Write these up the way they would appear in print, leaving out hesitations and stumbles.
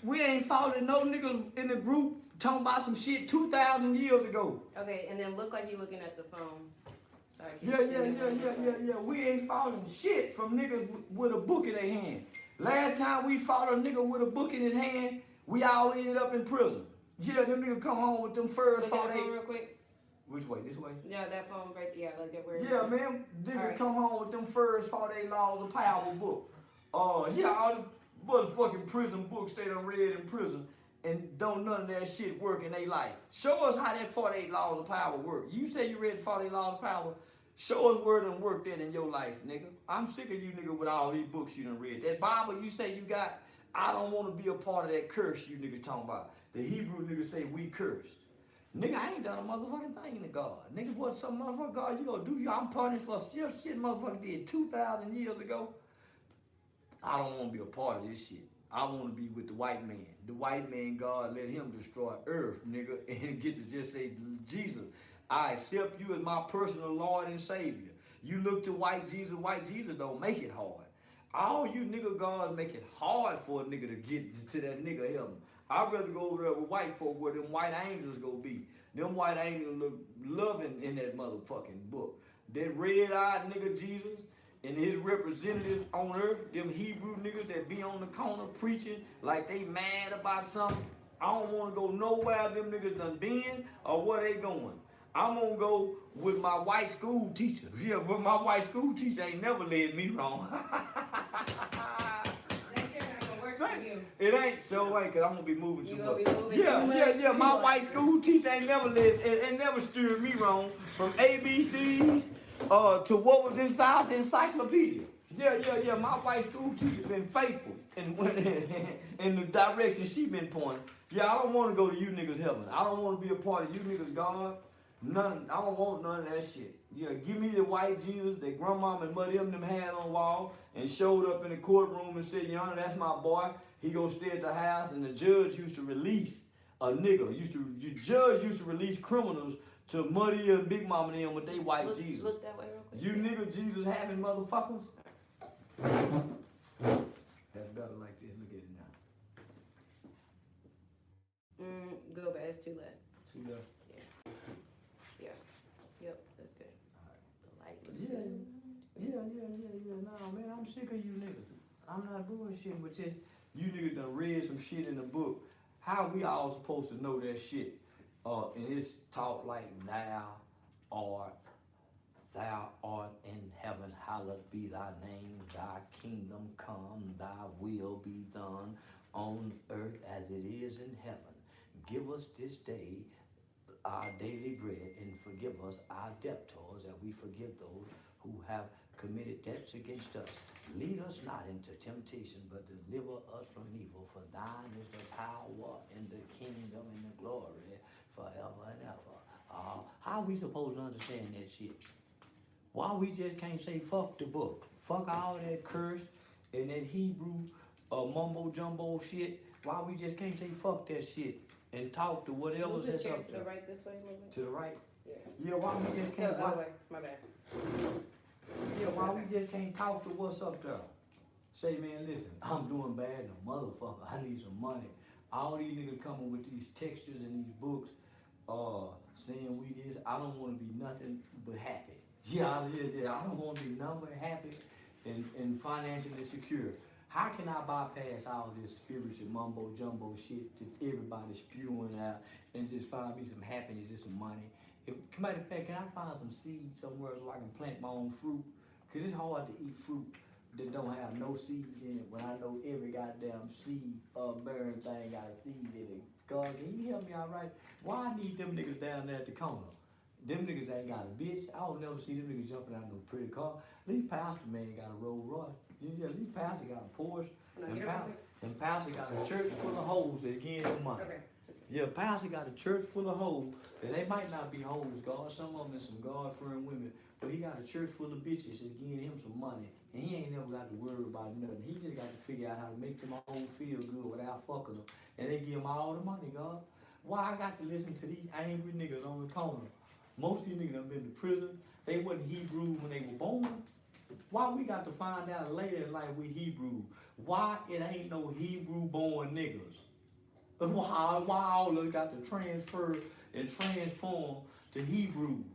We ain't following no niggas in the group talking about some shit 2,000 years ago. Okay, and then look like you looking at the phone. Sorry, Yeah. We ain't following shit from niggas with a book in their hand. Last time we followed a nigga with a book in his hand, we all ended up in prison. Yeah, them niggas come home with them furs. Look at that phone real quick. Which way? This way? Yeah, that phone right there. Yeah, like that where. Yeah, man. Niggas come home with them furs for they laws of power book. Yeah, all the motherfucking prison books they done read in prison and don't none of that shit work in their life. Show us how that 48 laws of power work. You say you read 48 laws of power. Show us where it done work that in your life, nigga. I'm sick of you, nigga, with all these books you done read. That Bible you say you got, I don't want to be a part of that curse you nigga talking about. The Hebrew niggas say we cursed. Nigga, I ain't done a motherfucking thing to God. Nigga, what some motherfucker God you gonna do? I'm punished for shit motherfucker did 2,000 years ago. I don't want to be a part of this shit. I want to be with the white man. The white man, God let him destroy earth, nigga, and get to just say, Jesus, I accept you as my personal Lord and Savior. You look to white Jesus don't make it hard. All you nigga gods make it hard for a nigga to get to that nigga heaven. I'd rather go over there with white folk where them white angels go be. Them white angels look loving in that motherfucking book. That red-eyed nigga Jesus and his representatives on earth, them Hebrew niggas that be on the corner preaching like they mad about something. I don't want to go nowhere them niggas done been or where they going. I'm going to go with my white school teacher. Yeah, but my white school teacher ain't never led me wrong. It ain't so right, cause I'm gonna be moving too much. Yeah. My white school teacher ain't never steered me wrong from ABCs to what was inside the encyclopedia. Yeah. My white school teacher been faithful in the direction she been pointing. Yeah, I don't want to go to you niggas heaven. I don't want to be a part of you niggas God. None. I don't want none of that shit. Yeah, give me the white Jesus that grandmama and mother them had on the wall and showed up in the courtroom and said, Your Honor, that's my boy. He gonna stay at the house. And the judge used to release a nigga. The judge used to release criminals to Muddy and Big Mama and them with they white Jesus. Look that way real quick. You nigga Jesus having motherfuckers. That's better like this. Look at it now. Go back. It's too late. Too late. Yeah. Yep, that's good. All right. The light looks good. Yeah. Nah, man, I'm sick of you niggas. I'm not bullshitting with this. You niggas done read some shit in the book. How we all supposed to know that shit? And it's taught like thou art in heaven, hallowed be thy name, thy kingdom come, thy will be done on earth as it is in heaven. Give us this day our daily bread, and forgive us our debtors, and we forgive those who have committed debts against us. Lead us not into temptation, but deliver us from evil. For thine is the power and the kingdom and the glory forever and ever. How we supposed to understand that shit? Why we just can't say fuck the book? Fuck all that curse and that Hebrew mumbo jumbo shit. Why we just can't say fuck that shit and talk to whatever's that's up there? To the right this way, moving. To the right? Yeah. Yeah, why we just can't? My bad. Yeah, why we just can't talk to what's up there? Say, man, listen, I'm doing bad, no motherfucker. I need some money. All these niggas coming with these textures and these books, saying we this. I don't want to be nothing but happy. Yeah. I don't want to be nothing but happy and financially secure. How can I bypass all this spiritual mumbo jumbo shit that everybody's spewing out and just find me some happiness and some money? Matter of fact, can I find some seeds somewhere so I can plant my own fruit? Because it's hard to eat fruit that don't have no seeds in it when I know every goddamn seed bearing thing got a seed in it. God, can you help me out right? Why I need them niggas down there at the corner? Them niggas ain't got a bitch. I don't never see them niggas jumping out no pretty car. At least Pastor man got a Rolls Royce. Yeah, at least Pastor got a Porsche. And Pastor got a church full of hoes that give him money. Okay. Yeah, Pastor got a church full of hoes. And they might not be hoes, God. Some of them is some God-fearing women. But he got a church full of bitches that's giving him some money. And he ain't never got to worry about nothing. He just got to figure out how to make them all feel good without fucking them. And they give him all the money, God. Why I got to listen to these angry niggas on the corner? Most of these niggas done been to prison. They wasn't Hebrew when they were born. Why we got to find out later in life we Hebrew? Why it ain't no Hebrew born niggas? Why all of us got to transfer and transform to Hebrews?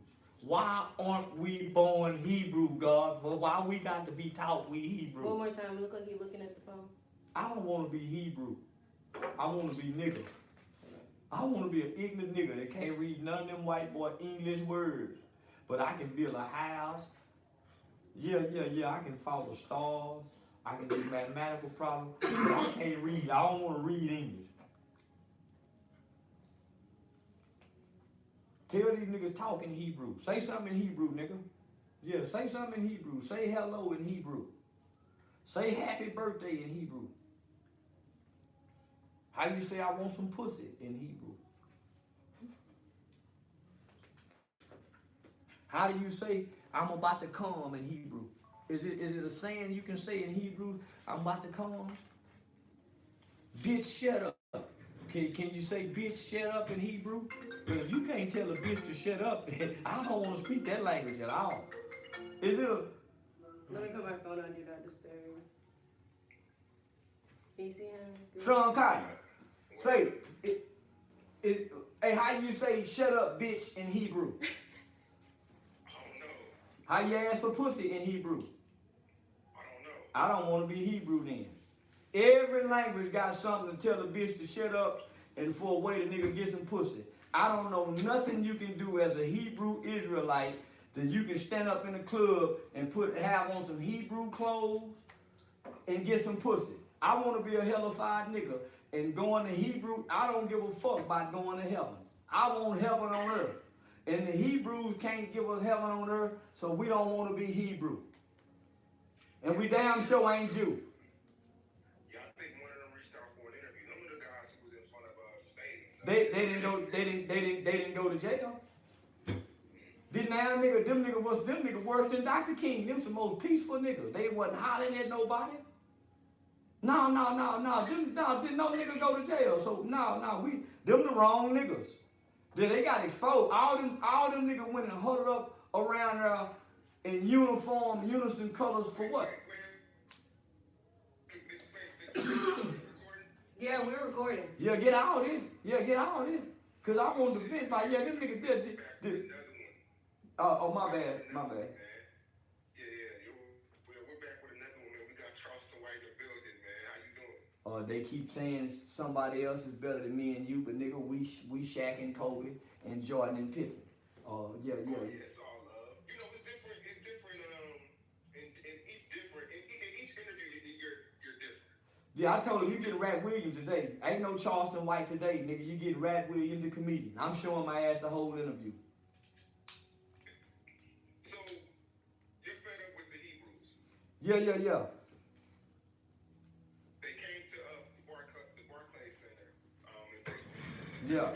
Why aren't we born Hebrew, God? Why we got to be taught we Hebrew? One more time. Look like you're looking at the phone. I don't want to be Hebrew. I want to be nigga. I want to be an ignorant nigga that can't read none of them white boy English words. But I can build a house. Yeah. I can follow stars. I can do mathematical problems. But I can't read. I don't want to read English. Tell these niggas talk in Hebrew. Say something in Hebrew, nigga. Yeah, say something in Hebrew. Say hello in Hebrew. Say happy birthday in Hebrew. How you say I want some pussy in Hebrew? How do you say I'm about to come in Hebrew? Is it a saying you can say in Hebrew, I'm about to come? Bitch, shut up. Can you say bitch, shut up in Hebrew? Because if you can't tell a bitch to shut up, I don't want to speak that language at all. Is it a... Let me put my phone on Do Not Disturb. Can you see him? Sean Kyrie, say, hey, how you say shut up, bitch, in Hebrew? I don't know. How you ask for pussy in Hebrew? I don't know. I don't want to be Hebrew then. Every language got something to tell a bitch to shut up and for a way the nigga get some pussy. I don't know nothing you can do as a Hebrew Israelite that you can stand up in the club and have on some Hebrew clothes and get some pussy. I want to be a hellified nigga and going to Hebrew. I don't give a fuck about going to heaven. I want heaven on earth. And the Hebrews can't give us heaven on earth, so we don't want to be Hebrew. And we damn sure ain't Jew. Yeah, I think one of them reached out for an interview. Some of the guys who was in front of stage. They didn't go to jail. Them niggas worse than Dr. King. Them some most peaceful niggas. They wasn't hollering at nobody. No, didn't no nigga go to jail. So them the wrong niggas. Then they got exposed. All them niggas went and huddled up around there in uniform, unison colors for what? Yeah, we're recording. Yeah, get out in. Cause I want to vent by them niggas did. Oh, my bad. Yeah, we're back with another one, man. We got Charleston White in the building, man. How you doing? They keep saying somebody else is better than me and you, but nigga, we Shaq and Kobe and Jordan and Pippen. Yeah. It's all love. You know, it's different. It's different. In each interview, you're different. Yeah, I told him you get Rat Williams today. Ain't no Charleston White today, nigga. You get Rat Williams, the comedian. I'm showing my ass the whole interview. So you're fed up with the Hebrews? Yeah. They came to the Barclays Center. Yeah.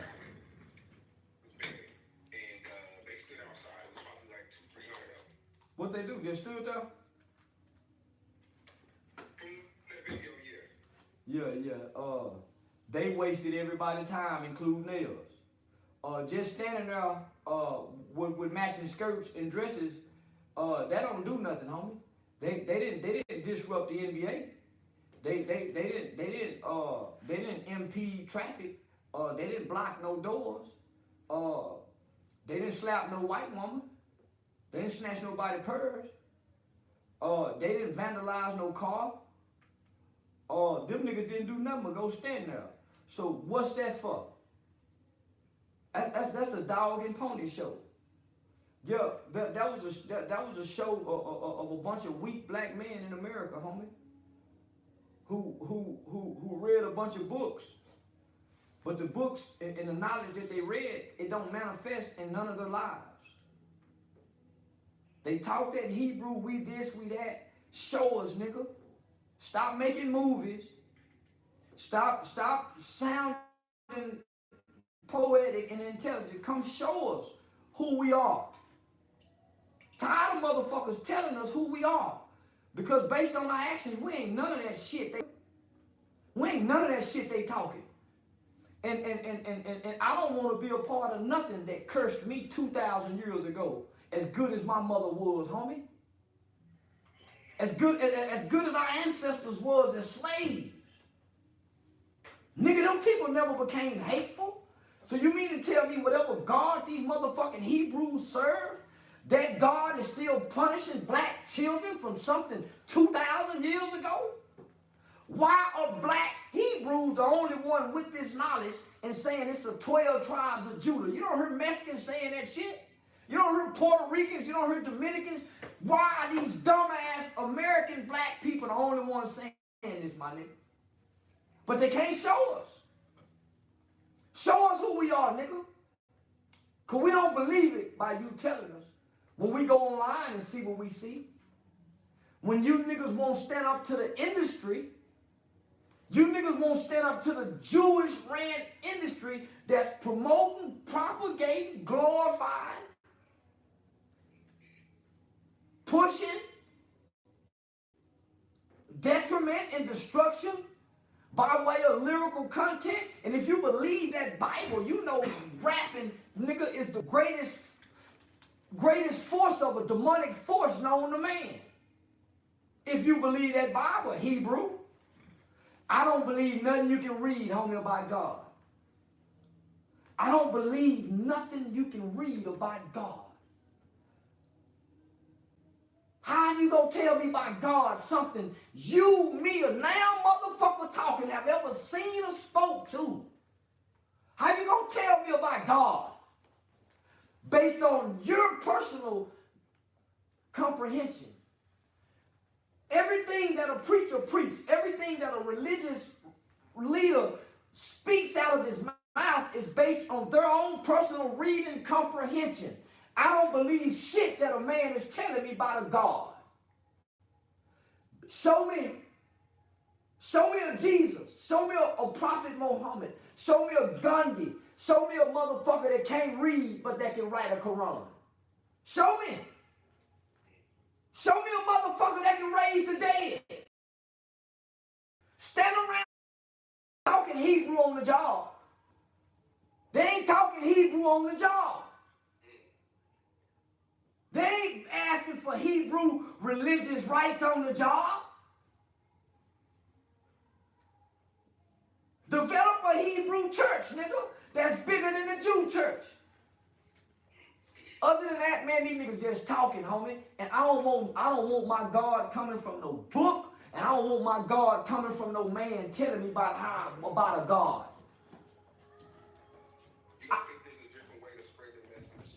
They stood outside. It was probably like 200-300 of them. What they do? Just stood there? From that video, yeah. Yeah. They wasted everybody's time, including theirs. Just standing there with matching skirts and dresses, that don't do nothing, homie. They didn't disrupt the NBA. They didn't impede traffic. They didn't block no doors. They didn't slap no white woman. They didn't snatch nobody's purse. They didn't vandalize no car. Them niggas didn't do nothing but go stand there. So what's that for? That's a dog and pony show. Yeah, that was a show of a bunch of weak black men in America, homie. Who read a bunch of books. But the books and the knowledge that they read, it don't manifest in none of their lives. They talk that Hebrew, we this, we that. Show us, nigga. Stop making movies. Stop sounding poetic and intelligent. Come show us who we are. Tired of motherfuckers telling us who we are. Because based on our actions, we ain't none of that shit they talking. And I don't want to be a part of nothing that cursed me 2,000 years ago. As good as my mother was, homie. As good as our ancestors was as slaves. Nigga, them people never became hateful. So you mean to tell me whatever God these motherfucking Hebrews serve, that God is still punishing black children from something 2,000 years ago? Why are black Hebrews the only one with this knowledge and saying it's a 12 tribes of Judah? You don't hear Mexicans saying that shit? You don't hear Puerto Ricans? You don't hear Dominicans? Why are these dumbass American black people the only ones saying this, my nigga? But they can't show us. Show us who we are, nigga. Because we don't believe it by you telling us. When we go online and see what we see, when you niggas won't stand up to the industry, you niggas won't stand up to the Jewish ran industry that's promoting, propagating, glorifying, pushing detriment and destruction by way of lyrical content. And if you believe that Bible, you know rapping, nigga, is the greatest force of a demonic force known to man. If you believe that Bible, Hebrew, I don't believe nothing you can read, homie, about God. I don't believe nothing you can read about God. How you gonna tell me about God something you, me, or now motherfucker talking have ever seen or spoke to? How you gonna tell me about God based on your personal comprehension? Everything that a preacher preaches, everything that a religious leader speaks out of his mouth is based on their own personal reading comprehension. I don't believe shit that a man is telling me about a God. Show me a Jesus. Show me a Prophet Muhammad. Show me a Gandhi. Show me a motherfucker that can't read but that can write a Quran. Show me. Show me a motherfucker that can raise the dead. Stand around talking Hebrew on the job. They ain't talking Hebrew on the job. They ain't asking for Hebrew religious rights on the job. Develop a Hebrew church, nigga, that's bigger than the Jew church. Other than that, man, these niggas just talking, homie. And I don't want my God coming from no book, and I don't want my God coming from no man telling me about a God.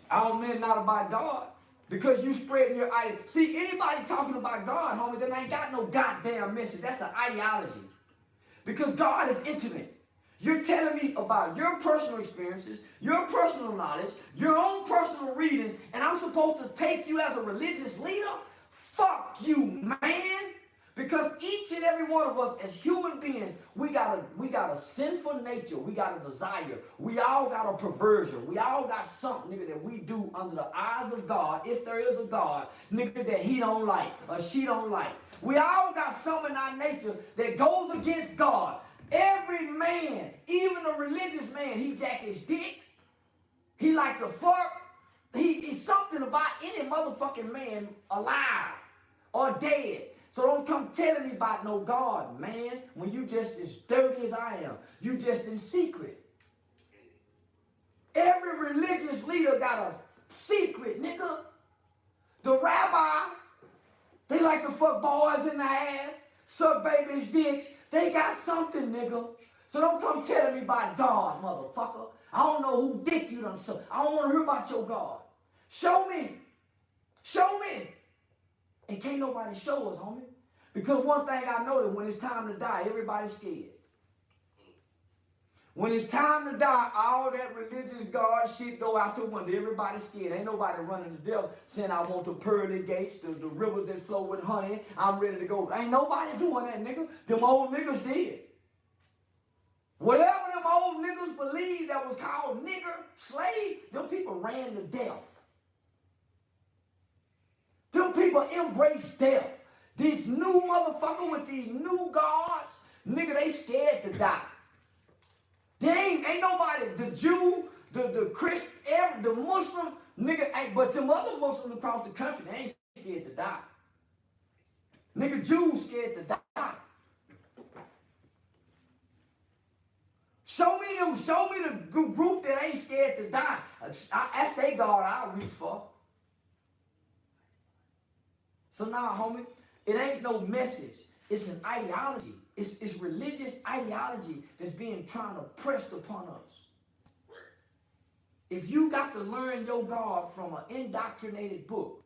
I don't mean not about God. Because you spreading your ideology. See, anybody talking about God, homie, that ain't got no goddamn message. That's an ideology. Because God is intimate. You're telling me about your personal experiences, your personal knowledge, your own personal reading, and I'm supposed to take you as a religious leader? Fuck you, man. Because each and every one of us as human beings, we got a sinful nature. We got a desire. We all got a perversion. We all got something, nigga, that we do under the eyes of God, if there is a God, nigga, that he don't like or she don't like. We all got something in our nature that goes against God. Every man, even a religious man, he jack his dick. He like to fuck. He's something about any motherfucking man alive or dead. So don't come telling me about no God, man, when you just as dirty as I am. You just in secret. Every religious leader got a secret, nigga. The rabbi, they like to fuck boys in the ass, suck babies' dicks. They got something, nigga. So don't come telling me about God, motherfucker. I don't know who dick you done suck. I don't want to hear about your God. Show me. Show me. And can't nobody show us, homie. Because one thing I know that when it's time to die, everybody's scared. When it's time to die, all that religious God shit go out the window. Everybody's scared. Ain't nobody running the devil saying, I want the pearly gates, the river that flow with honey. I'm ready to go. Ain't nobody doing that, nigga. Them old niggas did. Whatever them old niggas believed that was called nigger, slave, them people ran to death. Them people embraced death. This new motherfucker with these new gods, nigga, they scared to die. They ain't nobody, the Jew, the Christian, the Muslim, nigga, but them other Muslims across the country, they ain't scared to die. Nigga, Jews scared to die. show me the group that ain't scared to die. That's their God I'll reach for. So now, homie, it ain't no message. It's an ideology. It's religious ideology that's being trying to pressed upon us. If you got to learn your God from an indoctrinated book,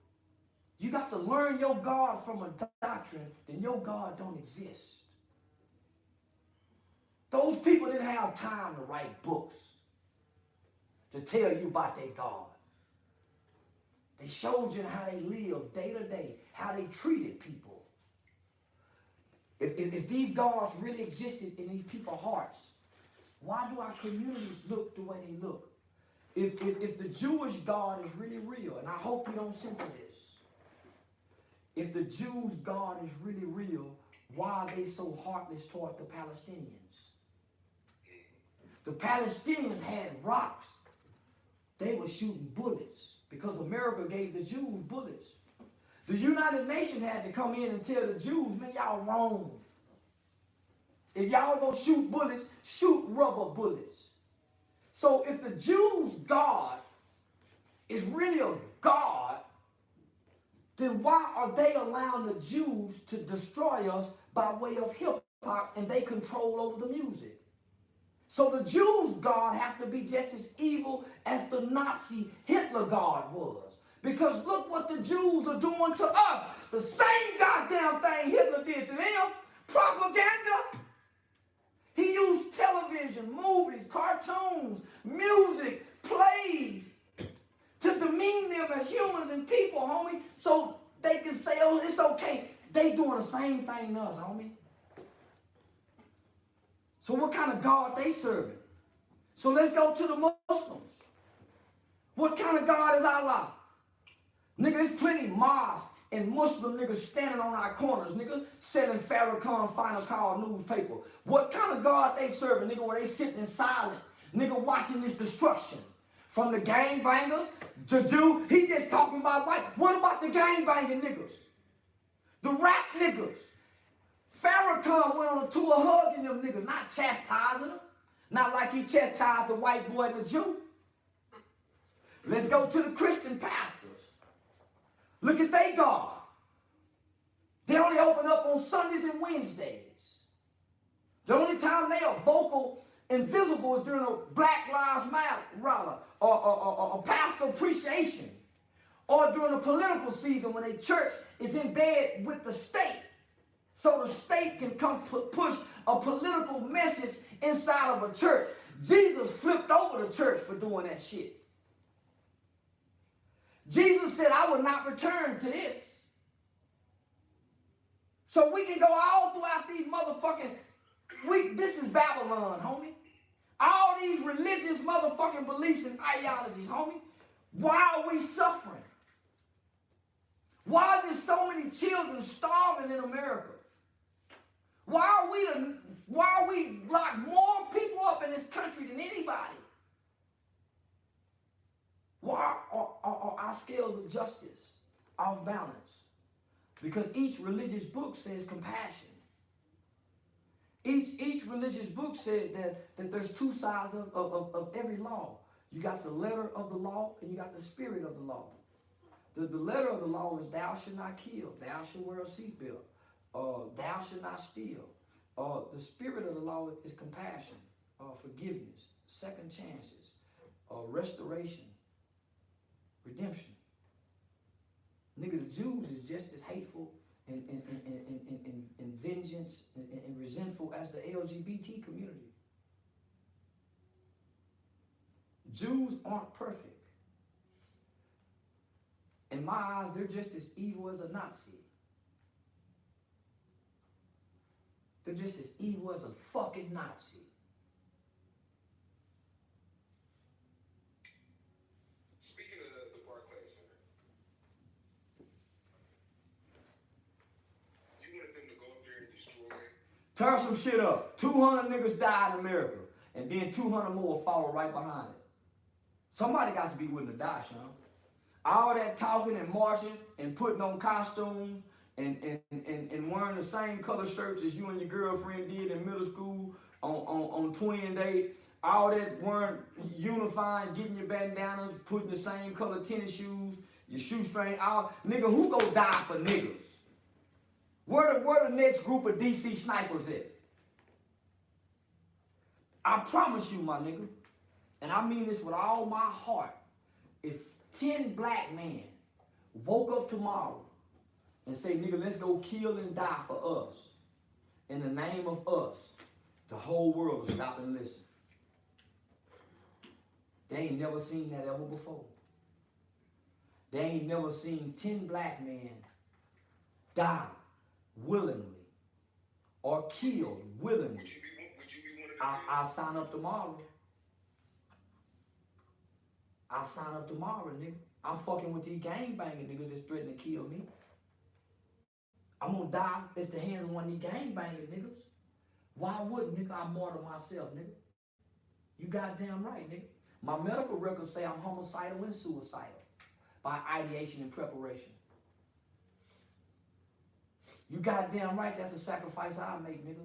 you got to learn your God from a doctrine, then your God don't exist. Those people didn't have time to write books to tell you about their God. They showed you how they lived day to day, how they treated people. If these gods really existed in these people's hearts, why do our communities look the way they look? If the Jewish God is really real, and I hope you don't censor this, if the Jews' God is really real, why are they so heartless toward the Palestinians? The Palestinians had rocks. They were shooting bullets because America gave the Jews bullets. The United Nations had to come in and tell the Jews, man, y'all wrong. If y'all gonna shoot bullets, shoot rubber bullets. So if the Jews' God is really a God, then why are they allowing the Jews to destroy us by way of hip-hop and they control over the music? So the Jews' God have to be just as evil as the Nazi Hitler God was. Because look what the Jews are doing to us. The same goddamn thing Hitler did to them. Propaganda. He used television, movies, cartoons, music, plays to demean them as humans and people, homie, so they can say, oh, it's okay. They doing the same thing to us, homie. So what kind of God they serving? So let's go to the Muslims. What kind of God is Allah? Nigga, there's plenty mosques and Muslim niggas standing on our corners, nigga, selling Farrakhan Final Call newspaper. What kind of God they serving, nigga, where they sitting in silence, nigga, watching this destruction? From the gangbangers, the Jew, he just talking about white. What about the gangbanging niggas? The rap niggas. Farrakhan went on a tour hugging them niggas, not chastising them. Not like he chastised the white boy and the Jew. Let's go to the Christian pastors. Look at they God. They only open up on Sundays and Wednesdays. The only time they are vocal and visible is during a Black Lives Matter rally or pastor appreciation or during a political season when a church is in bed with the state. So the state can come push a political message inside of a church. Jesus flipped over the church for doing that shit. Jesus said, I will not return to this. So we can go all throughout these motherfucking, this is Babylon, homie. All these religious motherfucking beliefs and ideologies, homie. Why are we suffering? Why is there so many children starving in America? Why are we lock more people up in this country than anybody? Why are our scales of justice off balance? Because each religious book says compassion. Each religious book said that there's two sides of every law. You got the letter of the law and you got the spirit of the law. The letter of the law is thou shalt not kill, thou shalt wear a seatbelt, thou shalt not steal. The spirit of the law is compassion, forgiveness, second chances, restoration, redemption. Nigga, the Jews is just as hateful and vengeance and resentful as the LGBT community. Jews aren't perfect. In my eyes, they're just as evil as a Nazi. They're just as evil as a fucking Nazi. Speaking of the Barclays Center, you wanted them to go up there and destroy. Tear some shit up. 200 niggas died in America. And then 200 more follow right behind it. Somebody got to be willing to die, Sean. All that talking and marching and putting on costumes and wearing the same color shirts as you and your girlfriend did in middle school on twin day all that weren't unifying, getting your bandanas, putting the same color tennis shoes, your shoestring out. Nigga, who go die for niggas? Where the next group of DC snipers at? I promise you, my nigga, and I mean this with all my heart, if 10 black men woke up tomorrow and say, nigga, let's go kill and die for us, in the name of us, the whole world will stop and listen. They ain't never seen that ever before. They ain't never seen 10 black men die willingly or killed willingly. Would you be one of them? I sign up tomorrow. I sign up tomorrow, nigga. I'm fucking with these gangbanging niggas that's threatening to kill me. I'm gonna die at the hands of one of these gangbanging niggas. Why wouldn't, nigga, I martyr myself, nigga? You goddamn right, nigga. My medical records say I'm homicidal and suicidal by ideation and preparation. You goddamn right, that's a sacrifice I make, nigga.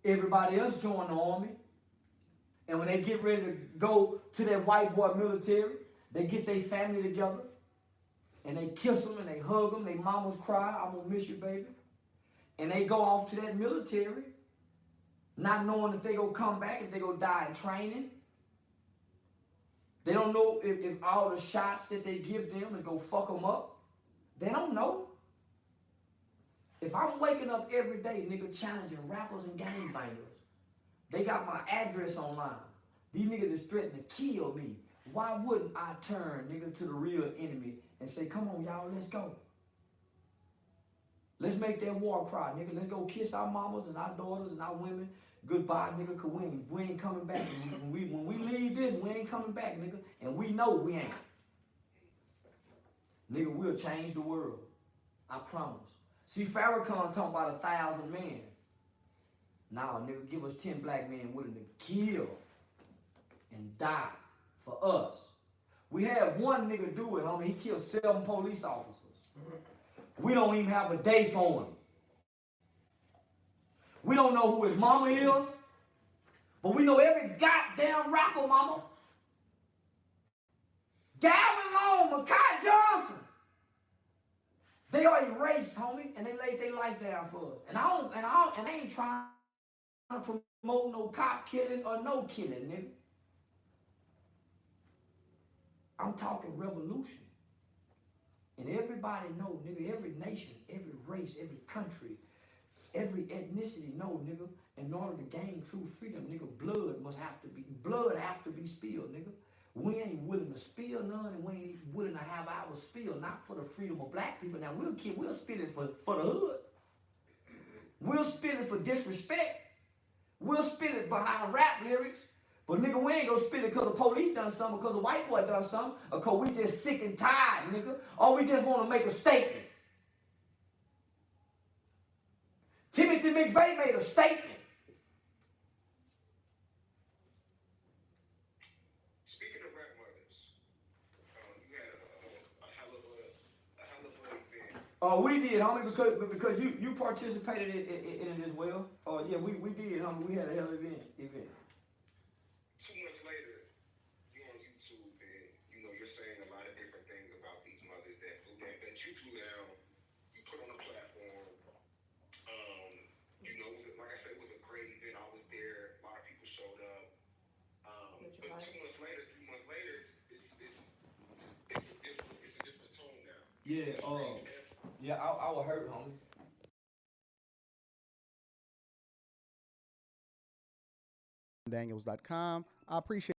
Everybody else join the army. And when they get ready to go to that white boy military, they get their family together. And they kiss them and they hug them. They mamas cry, I'm gonna miss you, baby. And they go off to that military, not knowing if they gonna come back, if they gonna die in training. They don't know if all the shots that they give them is gonna fuck them up. They don't know. If I'm waking up every day, nigga, challenging rappers and gangbangers, they got my address online. These niggas is threatening to kill me. Why wouldn't I turn, nigga, to the real enemy and say, come on, y'all, let's go. Let's make that war cry, nigga. Let's go kiss our mamas and our daughters and our women goodbye, nigga, cause we ain't coming back. When we leave this, we ain't coming back, nigga. And we know we ain't. Nigga, we'll change the world. I promise. See, Farrakhan talking about 1,000 men. Nah, nigga, give us 10 black men willing to kill and die for us. We had one nigga do it, homie. He killed 7 police officers. We don't even have a day for him. We don't know who his mama is, but we know every goddamn rapper mama. Gavin Long, Makai Johnson. They are erased, homie, and they laid their life down for us. And I ain't trying to promote no cop killing or no killing, nigga. I'm talking revolution. And everybody know, nigga, every nation, every race, every country, every ethnicity know, nigga, in order to gain true freedom, nigga, blood have to be spilled, nigga. We ain't willing to spill none, and we ain't willing to have ours spilled, not for the freedom of black people. Now, we'll spill it for the hood. We'll spill it for disrespect. We'll spill it behind rap lyrics. But, nigga, we ain't gonna spill it because the police done something, because the white boy done something, or because we just sick and tired, nigga, or we just want to make a statement. Timothy McVeigh made a statement. Speaking of rap mothers, you had a hell of an event. We did, homie, because you participated in it as well. Yeah, we did, homie. We had a hell of an event. 2 months later, you're on YouTube and you're saying a lot of different things about these mothers that you flew down, you put on a platform. Like I said, it was a great event. I was there. A lot of people showed up. But 2 months later, 3 months later, it's a different tone now. Yeah, I was hurt, homie. Daniels.com. I appreciate